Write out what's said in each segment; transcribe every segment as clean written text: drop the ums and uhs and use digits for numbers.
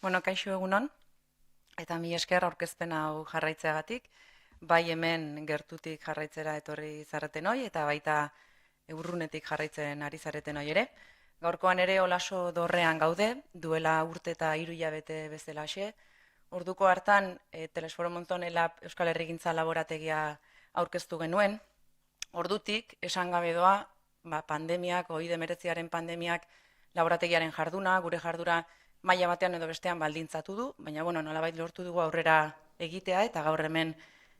Kaixo egunon, eta mi esker aurkezpen hau jarraitzeagatik, bai hemen gertutik jarraitzera etorri zareten hoi, eta baita Urrunetik jarraitzen ari zareten hoi ere. Gaurkoan ere Olaso dorrean gaude, duela urte eta 3 hilabete bezalaxe. Orduko hartan, Telesforo Monton Elab Euskal Herrigintza laborategia aurkeztu genuen. Ordutik, esan gabe doa, pandemiak, COVID-19 pandemiak laborategiaren jarduna, gure jardura maila batean edo bestean baldintzatu du, baina nolabait lortu dugu aurrera egitea eta gaur hemen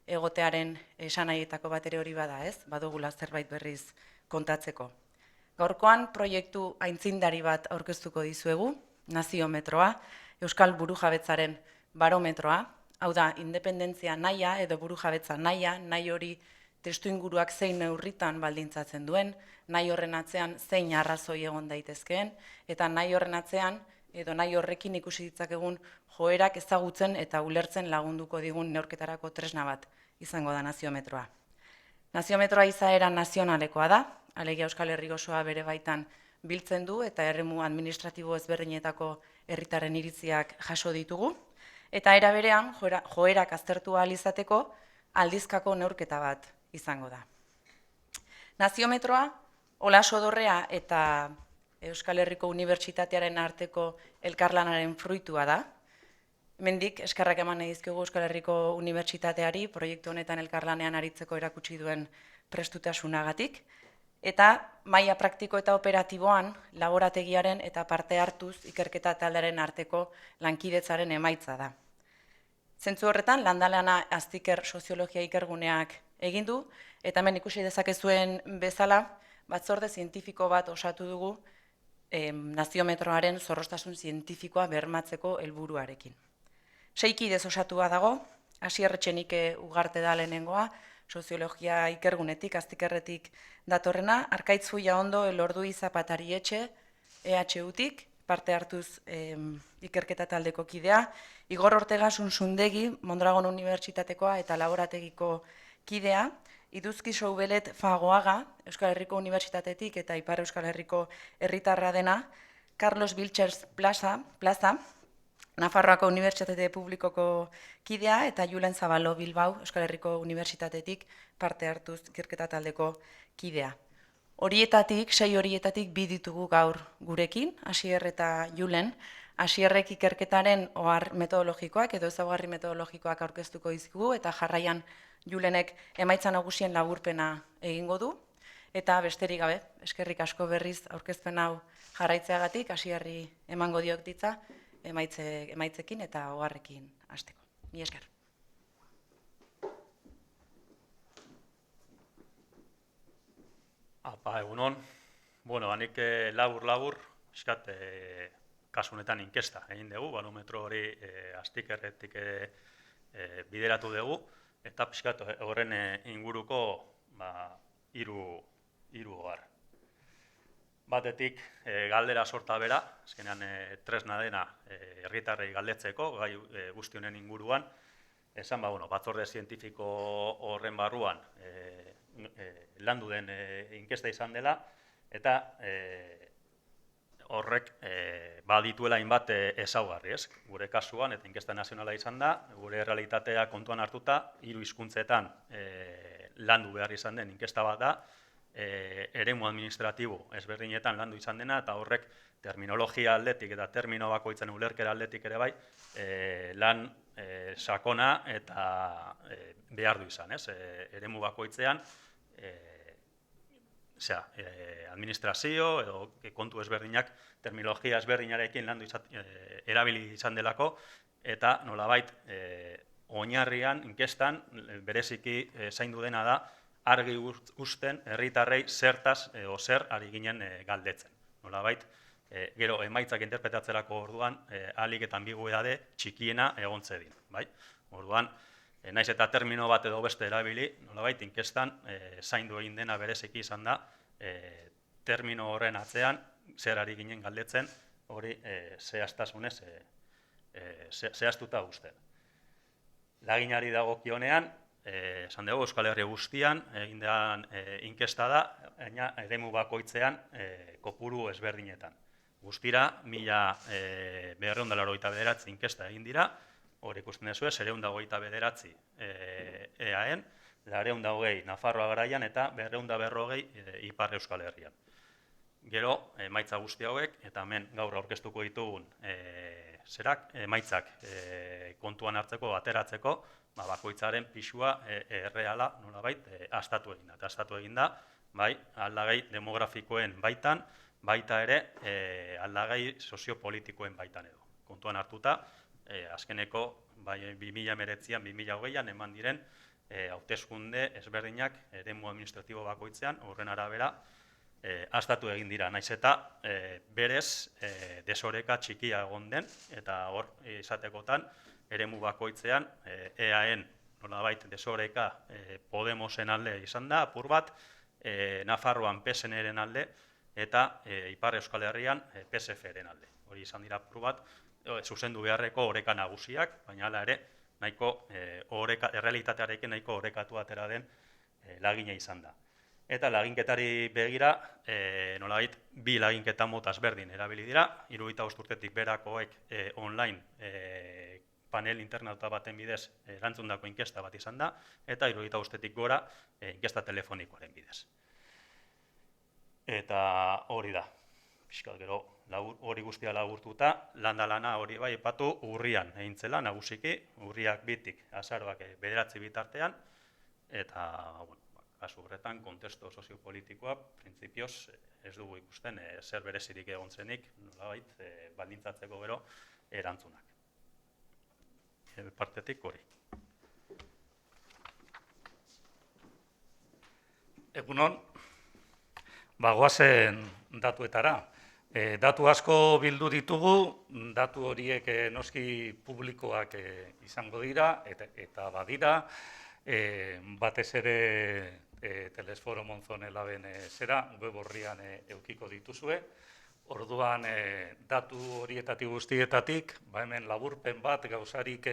egotearen esanaietako bat ere hori bada, ez? Badugula zerbait berriz kontatzeko. Gaurkoan proiektu aintzindari bat aurkeztuko dizuegu, naziometroa, Euskal Burujabetzaren barometroa, hau da, independentzia nahia edo burujabetza nahia, nahi hori testuinguruak zein neurritan baldintzatzen duen, nahi horren atzean zein arrazoi egon daitezkeen, eta nahi horren atzean edo nahi horrekin ikusi ditzakegun joerak ezagutzen eta ulertzen lagunduko digun neurketarako tresna bat izango da naziometroa. Naziometroa izaera nazionalekoa da, alegia Euskal Herri osoa bere baitan biltzen du eta erremu administratibo ezberdinetako herritarren iritziak jaso ditugu, eta era berean joerak aztertu ahal izateko aldizkako neurketa bat izango da. Naziometroa Olaso dorrea eta Euskal Herriko Unibertsitatearen arteko elkarlanaren fruitua da. Hemendik eskerrak eman nahi dizkiogu Euskal Herriko Unibertsitateari proiektu honetan elkarlanean aritzeko erakutsi duen prestutasunagatik, eta maila praktiko eta operatiboan laborategiaren eta parte hartuz ikerketa taldearen arteko lankidetzaren emaitza da. Zentzu horretan, landalana Aztiker soziologia ikerguneak egin du, eta hemen ikusi dezakezuen bezala, batzorde zientifiko bat osatu dugu naziometroaren zorroztasun zientifikoa bermatzeko helburuarekin. 6 kidez osatua dago, Asier Etxenike Ugarte da lehenengoa, soziologia ikergunetik, Aztikerretik datorrena, Arkaitz Fullaondo Elorduy Zapatari Etxe, EHUtik, parte hartuz ikerketa taldeko kidea, Igor Ortega Sunsundegi, Mondragon Unibertsitatekoa eta laborategiko kidea, Iduzki Soubelet Fagoaga, Euskal Herriko Unibertsitatetik eta Ipar Euskal Herriko herritarra dena, Carlos Vilchers Plaza, Nafarroako Unibertsitate Publikoko kidea, eta Julen Zabalo Bilbao, Euskal Herriko Unibertsitatetik parte hartuz ikerketa taldeko kidea. Horietatik, 6 horietatik 2 ditugu gaur gurekin, Asier eta Julen. Asierrek ikerketaren ohar metodologikoak edo ezaugarri metodologikoak aurkeztuko dizkigu, eta jarraian Julenek emaitza nagusien laburpena egingo du, eta besterik gabe, eskerrik asko berriz aurkezpen hau jarraitzeagatik, Asierri emango diok ditza, emaitzekin eta oharrekin hasteko. Mi esker. Egunon, nik labur, eskat, kasu honetan inkesta egin dugu, barometro hori Aztikerretik bideratu dugu, eta pixkat horren inguruko 3 ohar. Batetik galdera sorta bera, azkenean tresna dena herritarrei galdetzeko, gai guzti honen inguruan, esan batzorde zientifiko horren barruan landu den inkesta izan dela, eta horrek badituela hainbat ezaugarri, ez? Gure kasuan, eta inkesta nazionala izan da, gure errealitatea kontuan hartuta, 3 hizkuntzetan landu behar izan den inkesta bat da, eremu administratibo ezberdinetan landu izan dena, eta horrek terminologia aldetik eta termino bakoitzen ulerkera aldetik ere bai, lan sakona eta behar du izan, ez? Eremu bakoitzean, administrazio edo kontu ezberdinak terminologia ezberdinarekin landu erabili izan delako, eta nolabait oinarrian, inkestan, bereziki zaindu dena da, argi uzten herritarrei zertaz edo zer ari ginen galdetzen. Nolabait, gero emaitzak interpretatzerako orduan, ahalik eta ambiguidade txikiena egon zedin. Orduan, naiz eta termino bat edo beste erabili, nolabait, inkestan zaindu egin dena bereziki izan da, termino horren atzean, zer ari ginen galdetzen, hori zehaztasunez zehaztuta uste. Laginari dagokionean, esan dugu Euskal Herri guztian, egin den inkesta da, eremu bakoitzean kopuru ezberdinetan. Guztira, 1289 inkesta egin dira, hor ikusten duzu, 629 EAN, 220 Nafarroa Garaian eta 240 Ipar Euskal Herrian. Gero, emaitza guzti hauek, eta hemen gaur aurkeztuko ditugun emaitzak kontuan hartzeko, ateratzeko, bakoitzaren pisua erreala nolabait astatu egin da. Eta astatu egin da, bai, aldagai demografikoen baitan, baita ere aldagai soziopolitikoen baitan edo. Kontuan hartuta, azkeneko 2019an, 2020an eman diren hauteskunde ezberdinak eremu administratibo bakoitzean, horren arabera, astatu egin dira, naiz eta berez desoreka txikia egon den, eta hor izatekotan, eremu bakoitzean EAN nolabait desoreka Podemosen alde izan da, apur bat, Nafarroan PSN-eren alde, eta Ipar Euskal Herrian PSF-eren alde. Hori izan dira apur bat, zuzendu beharreko oreka nagusiak, baina hala ere, nahiko errealitatearekin nahiko orekatu atera den lagina izan da. Eta laginketari begira, nolabait, bi laginketa mota ezberdin erabili dira, 75 urtetik berakoek online panel internauta baten bidez erantzundako inkesta bat izan da, eta 75 urtetik gora inkesta telefonikoaren bidez. Eta hori da, pixkat gero hori guztia laburtuta, lana hori bai epatu urrian egin zela, nagusiki, urriak bitik, azaroak 9 bitartean, eta, bueno, kasu horretan, kontesto soziopolitikoa, printzipioz, ez dugu ikusten zer berezirik egon zenik, nolabait, baldintzatzeko gero erantzunak. Partetik hori. Egunon, bagoazen datuetara. Datu asko bildu ditugu, datu horiek noski publikoak izango dira, eta badira, batez ere Telesforo Monzone Laben zera, web horrian eukiko dituzue. Orduan, datu horietatik guztietatik, hemen laburpen bat gauzarik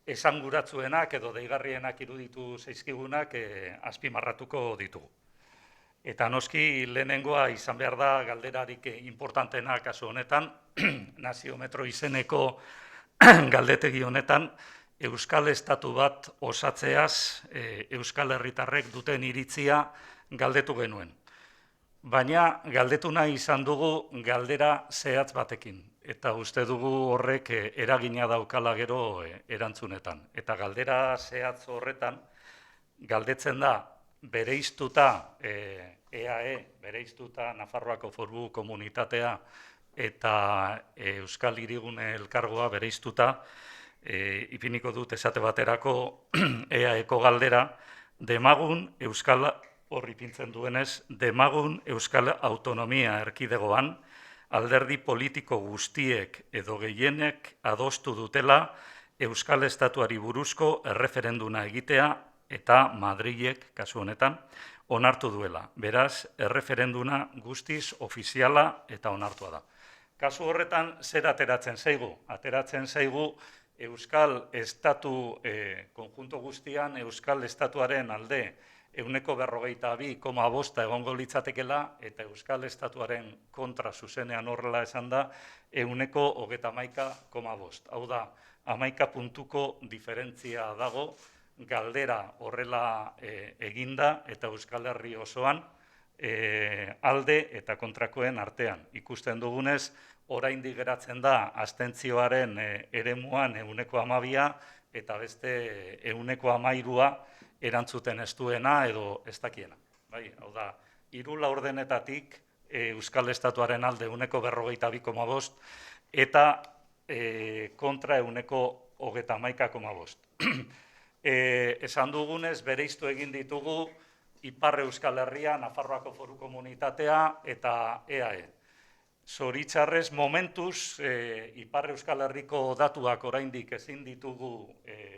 esanguratzuenak edo deigarrienak iruditu zaizkigunak azpimarratuko ditugu. Eta noski lehenengoa izan behar da galderarik importantena kasu honetan, naziometro izeneko galdetegi honetan, Euskal Estatu bat osatzeaz Euskal Herritarrek duten iritzia galdetu genuen. Baina galdetu nahi izan dugu galdera zehatz batekin, eta uste dugu horrek eragina daukala gero erantzunetan. Eta galdera zehatz horretan galdetzen da bereiztuta EAE, bereiztuta Nafarroako Foru Komunitatea eta Euskal Hirigune Elkargoa bereiztuta, ipiniko dut esate baterako EAEko galdera, demagun Euskal horri pintzen duenez, demagun Euskal Autonomia Erkidegoan, alderdi politiko guztiek edo gehienek adostu dutela Euskal Estatuari buruzko erreferenduna egitea eta Madrilek, kasu honetan, onartu duela. Beraz, erreferenduna guztiz ofiziala eta onartua da. Kasu horretan, zer ateratzen zaigu? Ateratzen zaigu Euskal Estatu, konjunto guztian, Euskal Estatuaren alde 42,5 egongo litzatekela, eta Euskal Estatuaren kontra zuzenean horrela esan da 31,5. Hau da, 11 puntuko diferentzia dago, galdera horrela eginda eta Euskal Herri osoan alde eta kontrakoen artean. Ikusten dugunez, oraindik geratzen da abstentzioaren eremuan 12% eta beste 13% erantzuten ez duena edo ez dakiena. Hau da, 3 laurdenetatik Euskal Estatuaren alde 42,5 eta kontra 11,5. Esan dugunez, bereiztu egin ditugu Ipar Euskal Herria, Nafarroako Foru Komunitatea eta EAE. Zoritxarrez, momentuz, Ipar Euskal Herriko datuak oraindik ezin ditugu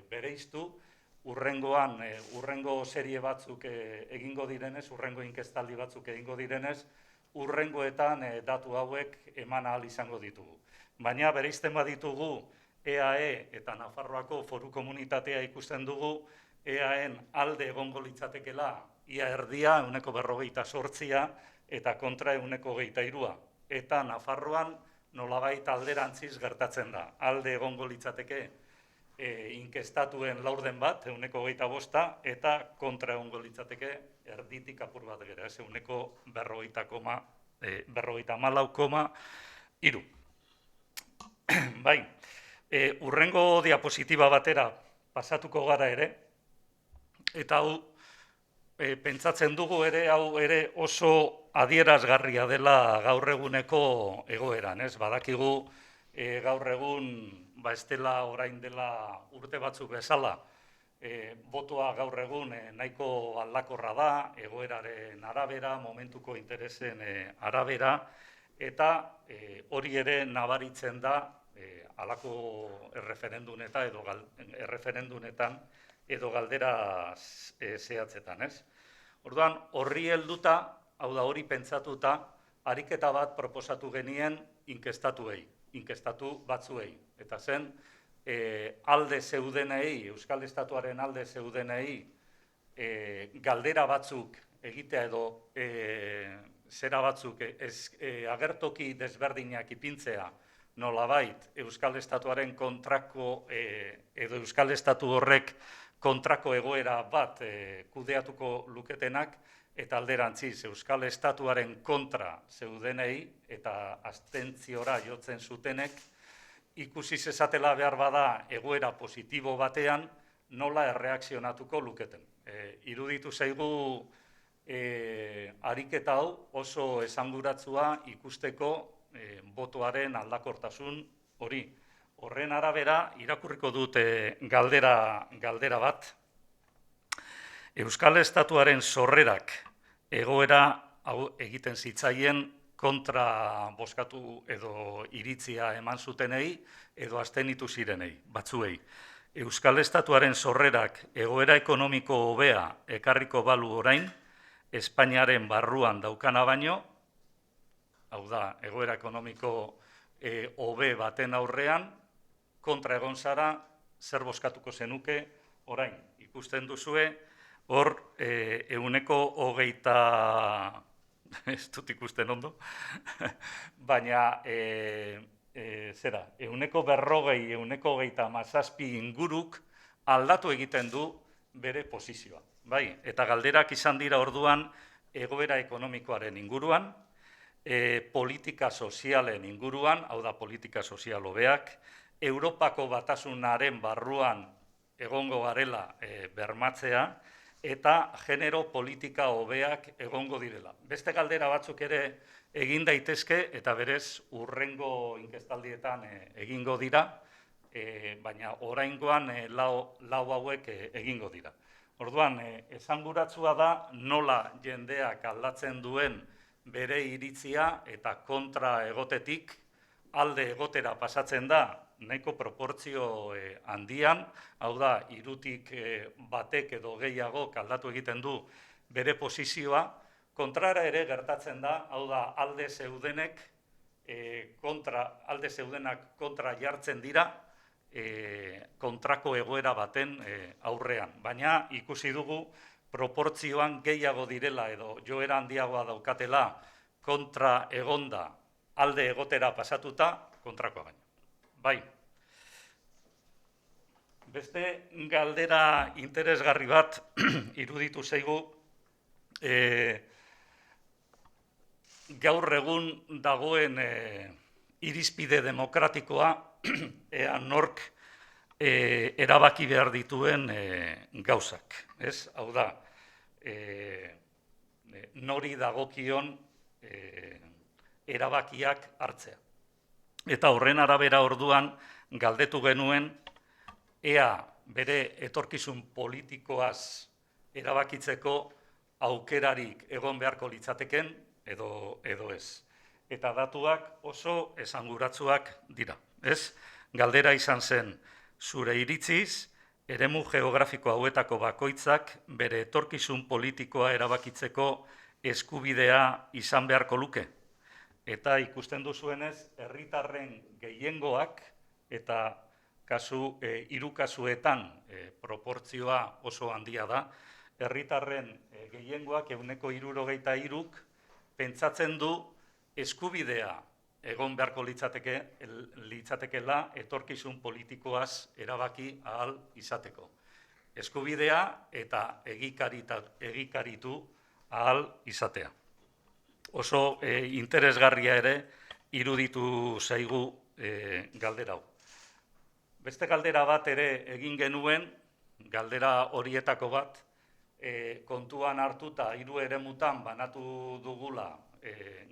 bereiztu, urrengo serie batzuk egingo direnez, urrengo inkestaldi batzuk egingo direnez, urrengoetan datu hauek eman ahal izango ditugu. Baina bereizten baditugu EAE eta Nafarroako Foru Komunitatea ikusten dugu, EAen alde egongo litzatekela ia erdia, 48%, eta kontra 23%. eta Nafarroan nolabait alderantziz gertatzen da. Alde egongo litzateke inkestatuen laurden bat, 1,25, eta kontra egongo litzateke erditik apur bat gera, ez 1,54,3. Bai, urrengo diapositiba batera pasatuko gara ere, eta hau pentsatzen dugu ere, hau ere oso adierazgarria dela gaur eguneko egoeran, ez? Badakigu gaur egun ez dela orain dela urte batzuk bezala, botoa gaur egun nahiko aldakorra da, egoeraren arabera, momentuko interesen arabera, eta hori ere nabaritzen da halako erreferendunetan edo galdera zehatzetan, ez? Orduan, horri helduta, hau da hori pentsatuta, ariketa bat proposatu genien inkestatu batzuei. Eta zen, alde zeudenei, Euskal Estatuaren alde zeudenei, galdera batzuk egitea edo zera batzuk agertoki desberdinak ipintzea, nolabait Euskal Estatuaren kontrako edo Euskal Estatu horrek kontrako egoera bat kudeatuko luketenak, eta alderantziz Euskal Estatuaren kontra zeudenei eta abstentziora jotzen zutenek, ikusi zezatela behar bada egoera positibo batean nola erreakzionatuko luketen. Iruditu zaigu ariketa hau oso esanguratsua ikusteko botoaren aldakortasun hori. Horren arabera, irakurriko dut galdera bat. Euskal Estatuaren sorrerak egoera hau egiten zitzaien kontra bozkatu edo iritzia eman zutenei edo abstenitu zirenei, batzuei. Euskal Estatuaren sorrerak egoera ekonomiko hobea ekarriko balu orain, Espainiaren barruan daukana baino, hau da, egoera ekonomiko hobe baten aurrean, kontra egon zara, zer bozkatuko zenuke orain. Ikusten duzue, hor 120, ez dut ikusten ondo, baina 140, 137 inguruk aldatu egiten du bere posizioa. Bai, eta galderak izan dira orduan egoera ekonomikoaren inguruan, politika sozialen inguruan, hau da politika sozial hobeak, Europako batasunaren barruan egongo garela bermatzea, eta genero politika hobeak egongo direla. Beste galdera batzuk ere egin daitezke, eta berez urrengo inkestaldietan egingo dira, baina oraingoan lau hauek egingo dira. Orduan, esanguratsua da nola jendeak aldatzen duen bere iritzia eta kontra egotetik alde egotera pasatzen da, nahiko proportzio handian, hau da, 3tik batek edo gehiago aldatu egiten du bere posizioa, kontrara ere gertatzen da, hau da, alde zeudenak kontra jartzen dira, kontrako egoera baten aurrean. Baina ikusi dugu proportzioan gehiago direla edo joera handiagoa daukatela kontra egonda alde egotera pasatuta kontrakoa baino. Bai. Beste galdera interesgarri bat iruditu zaigu gaur egun dagoen irizpide demokratikoa ea nork erabaki behar dituen gauzak. Ez? Hau da, nori dagokion erabakiak hartzea. Eta horren arabera orduan galdetu genuen ea bere etorkizun politikoaz erabakitzeko aukerarik egon beharko litzateken edo ez. Eta datuak oso esanguratsuak dira. Ez? Galdera izan zen, zure iritziz, eremu geografiko hauetako bakoitzak bere etorkizun politikoa erabakitzeko eskubidea izan beharko luke. Eta ikusten duzuenez, herritarren gehiengoak eta hiru kasuetan proportzioa oso handia da, herritarren gehiengoak 73%, pentsatzen du eskubidea egon beharko litzatekeela etorkizun politikoaz erabaki ahal izateko. Eskubidea eta egikaritu ahal izatea. Oso interesgarria ere iruditu zaigu galdera hau. Beste galdera bat ere egin genuen, galdera horietako bat, kontuan hartuta 3 eremutan banatu dugula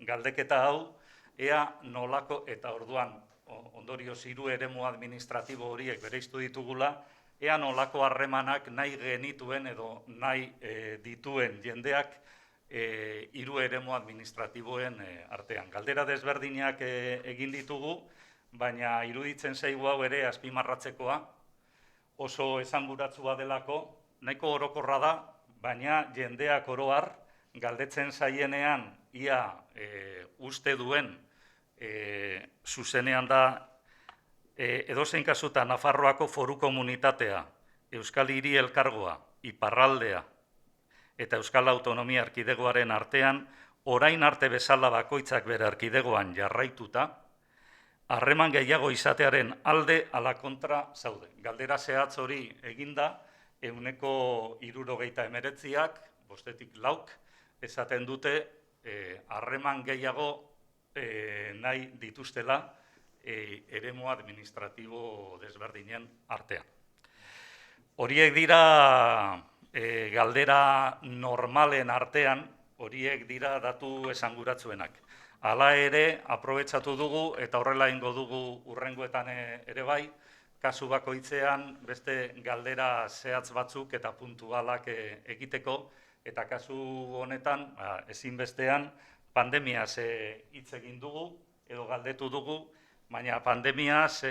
galdeketa hau, ea nolako, eta orduan ondorioz 3 eremu administratibo horiek bereiztu ditugula, ea nolako harremanak nahi genituen edo nahi dituen jendeak 3 eremu administratiboen artean. Galdera desberdinak egin ditugu, baina iruditzen zaigu hau ere azpimarratzekoa, oso esanguratsua delako, nahiko orokorra da, baina jendeak oro har, galdetzen zaienean ia uste duen zuzenean da edozein kasutan Nafarroako Foru Komunitatea, Euskal Hiri Elkargoa, Iparraldea eta Euskal Autonomia Erkidegoaren artean, orain arte bezala bakoitzak bere erkidegoan jarraituta, harreman gehiago izatearen alde ala kontra zaude. Galdera zehatz hori eginda, 69%ak, 5/4, esaten dute harreman gehiago nahi dituztela eremu administratibo desberdinen artean. Horiek dira galdera normalen artean, horiek dira datu esanguratsuenak. Hala ere, aprobetxatu dugu, eta horrela ingo dugu hurrengoetan ere bai, kasu bakoitzean beste galdera zehatz batzuk eta puntualak egiteko, eta kasu honetan, ezinbestean, pandemiaz hitz egin dugu, edo galdetu dugu, baina pandemiaz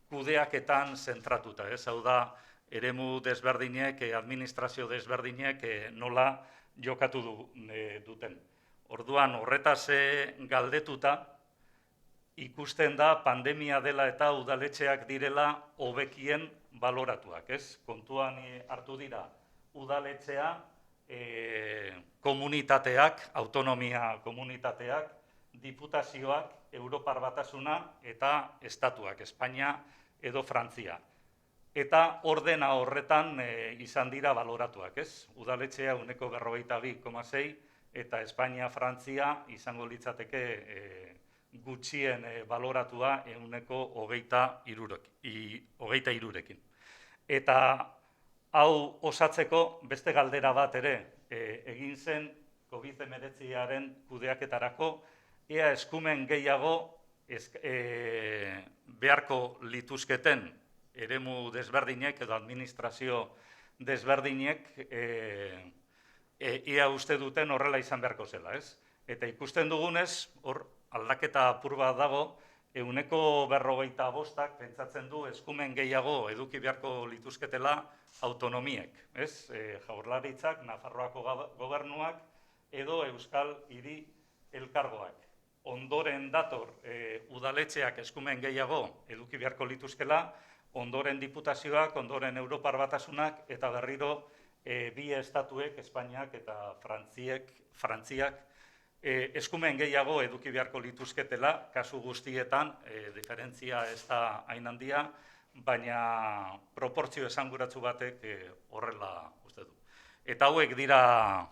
kudeaketan zentratuta, hau da, eremu desberdinek, administrazio desberdinek nola jokatu duten. Orduan, horretaz galdetuta, ikusten da pandemia dela eta udaletxeak direla hobekien baloratuak, ez? Kontuan hartu dira udaletxea, komunitateak, autonomia komunitateak, diputazioak, Europar Batasuna eta estatuak, Espainia edo Frantzia. Eta ordena horretan izan dira baloratuak, ez? Udaletxea 42,6 eta Espainia, Frantzia izango litzateke gutxien baloratua 23%. Eta hau osatzeko beste galdera bat ere egin zen COVID-19aren kudeaketarako, ea eskumen gehiago beharko lituzketen eremu desberdinek edo administrazio desberdinek ia uste duten horrela izan beharko zela, ez? Eta ikusten dugunez, hor aldaketa apur bat dago, 45%ak pentsatzen du eskumen gehiago eduki beharko lituzketela autonomiek, ez? Jaurlaritzak, Nafarroako gobernuak edo Euskal Hiri Elkargoak. Ondoren dator udaletxeak eskumen gehiago eduki beharko lituzkela, ondoren diputazioak, ondoren Europar Batasunak, eta berriro bi estatuek, Espainiak eta Frantziak, eskumen gehiago eduki beharko lituzketela, kasu guztietan, diferentzia ez da hain handia, baina proportzio esanguratsu batek horrela uste du. Eta hauek dira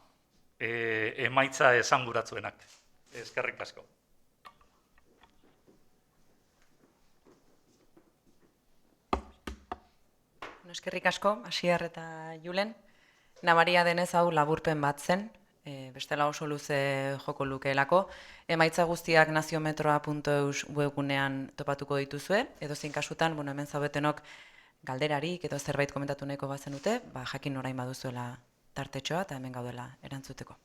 emaitza esanguratsuenak. Eskerrik asko. Eskerrik asko, Asier eta Julen. Nabaria denez hau laburpen bat zen, bestela oso luze joko lukeelako. Emaitza guztiak naziometroa.eus webgunean topatuko dituzue, edozein kasutan, hemen zaudetenok galderarik edo zerbait komentatu nahiko bazenute, jakin orain baduzuela tartetxoa eta hemen gaudela erantzuteko.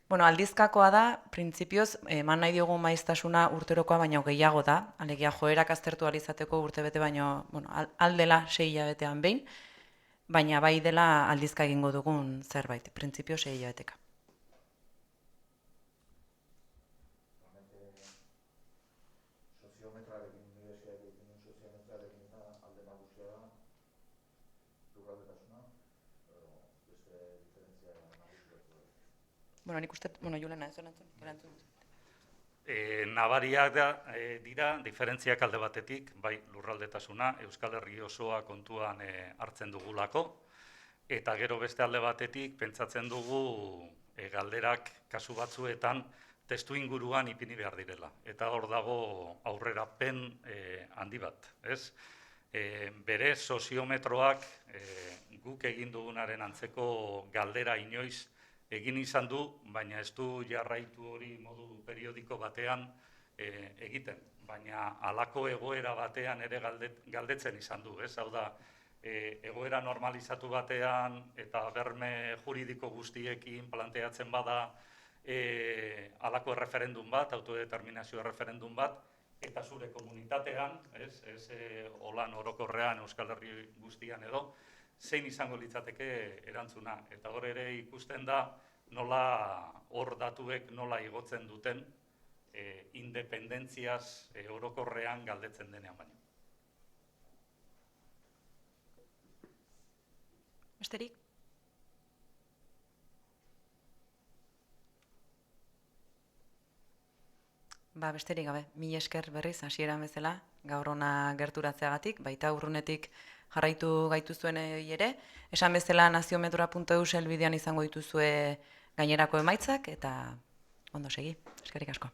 Aldizkakoa da, printzipioz, eman nahi diogun maiztasuna urterokoa baino gehiago da, alegia joerak aztertu alizateko urtebete baino, aldela 6 hilabetean behin, baina bai dela aldizka egingo dugun zerbait, printzipio 6 hilabeteka. Bueno, nik uste, Julena, ez erantzun. Nabariak dira, diferentziak alde batetik, bai lurraldetasuna, Euskal Herri osoa kontuan hartzen dugulako, eta gero beste alde batetik pentsatzen dugu galderak kasu batzuetan testu inguruan ipini behar direla. Eta hor dago aurrerapen handi bat, ez? Bere soziometroak guk egin dugunaren antzeko galdera inoiz egin izan du, baina ez du jarraitu hori modu periodiko batean egiten. Baina halako egoera batean ere galdetzen izan du, ez? Hau da, egoera normalizatu batean eta berme juridiko guztiekin planteatzen bada halako erreferendum bat, autodeterminazio erreferendum bat, eta zure komunitatean, ez holan orokorrean Euskal Herri guztian edo, zein izango litzateke erantzuna. Eta hor ere ikusten da nola hor datuek nola igotzen duten independentziaz orokorrean galdetzen denean baino. Besterik? Besterik gabe, mila esker berriz, hasieran bezala, gaur hona gerturatzeagatik, baita urrunetik jarraitu gaituzuen ere. Esan bezala naziometroa.eus helbidean izango dituzue gainerako emaitzak, eta ondo segi, eskerrik asko.